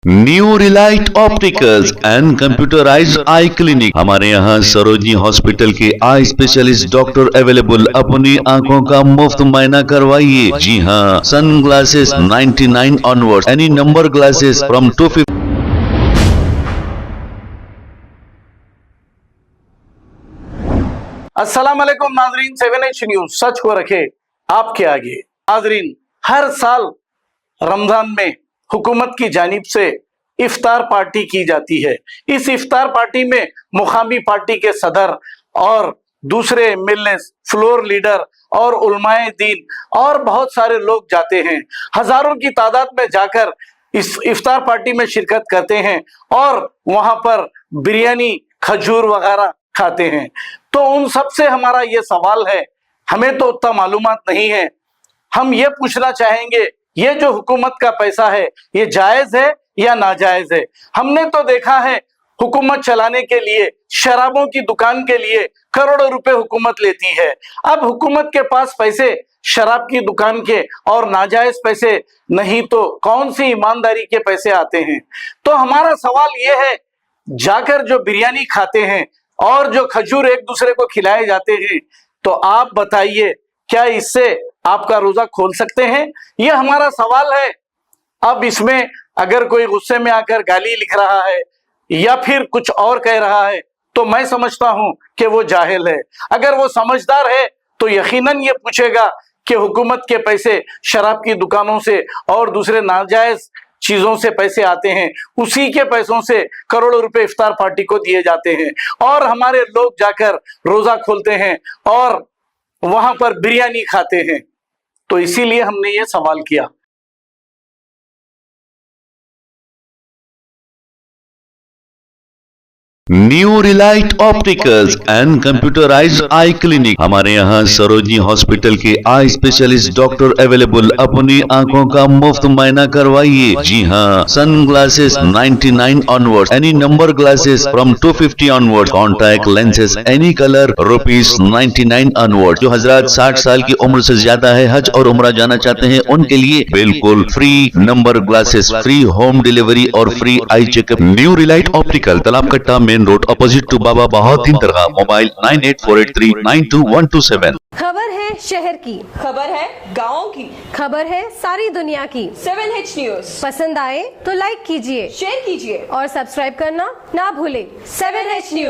New Relight opticals and computerised I clinic. हमारे यहाँ Sarojini hospital के आई स्पेशलिस्ट डॉक्टर अवेलेबल। अपनी आंखों का मुफ्त मुआयना करवाइए। जी हाँ, sun glasses 99 onward, any number glasses from 250। अस्सलाम वालेकुम नाजरीन, 7H न्यूज सच को रखे आपके आगे। नाजरीन, हर साल रमजान में हुकूमत की जानिब से इफ्तार पार्टी की जाती है। इस इफ्तार पार्टी में मुकामी पार्टी के सदर और दूसरे एमएलए, फ्लोर लीडर और उलमाए दीन और बहुत सारे लोग जाते हैं। हजारों की तादाद में जाकर इस इफ्तार पार्टी में शिरकत करते हैं और वहां पर बिरयानी, खजूर वगैरह खाते हैं। तो उन सब से हमारा ये सवाल है, हमें तो उतना मालूमात नहीं है। हम ये पूछना चाहेंगे, ये जो हुकूमत का पैसा है ये जायज है या नाजायज है? हमने तो देखा है हुकूमत चलाने के लिए, शराबों की दुकान के लिए करोड़ों रुपए हुकूमत लेती है। अब हुकूमत के पास पैसे शराब की दुकान के और नाजायज पैसे नहीं तो कौन सी ईमानदारी के पैसे आते हैं? तो हमारा सवाल ये है, जाकर जो बिरयानी खाते हैं और जो खजूर एक दूसरे को खिलाए जाते हैं, तो आप बताइए क्या इससे आपका रोजा खोल सकते हैं? ये हमारा सवाल है। अब इसमें अगर कोई गुस्से में आकर गाली लिख रहा है या फिर कुछ और कह रहा है तो मैं समझता हूं कि वो जाहिल है। अगर वो समझदार है तो यकीनन ये पूछेगा कि हुकूमत के पैसे शराब की दुकानों से और दूसरे नाजायज चीजों से पैसे आते हैं, उसी के पैसों से करोड़ों रुपए इफ्तार पार्टी को दिए जाते हैं और हमारे लोग जाकर रोजा खोलते हैं और वहां पर बिरयानी खाते हैं। तो इसीलिए हमने ये सवाल किया। New Relight opticals and computerised I clinic. हमारे यहाँ सरोजनी हॉस्पिटल के आई स्पेशलिस्ट डॉक्टर अवेलेबल। अपनी आंखों का मुफ्त मुआयना करवाइए। जी हाँ, sun glasses 99 onward, any number glasses from 250 onward, contact lenses any colour ₹99 onward. जो हजरात 60 साल की उम्र से ज्यादा है, हज और उम्रा जाना चाहते हैं, उनके लिए बिल्कुल free number glasses, free home delivery और free eye checkup. New relight optical, Talab Katta, main road, opposite to Baba Bahauddin Dargah. Mobile 9848392127। खबर है शहर की, खबर है गाँव की, खबर है सारी दुनिया की। 7H न्यूज पसंद आए तो लाइक कीजिए, शेयर कीजिए और सब्सक्राइब करना ना भूले। 7H news.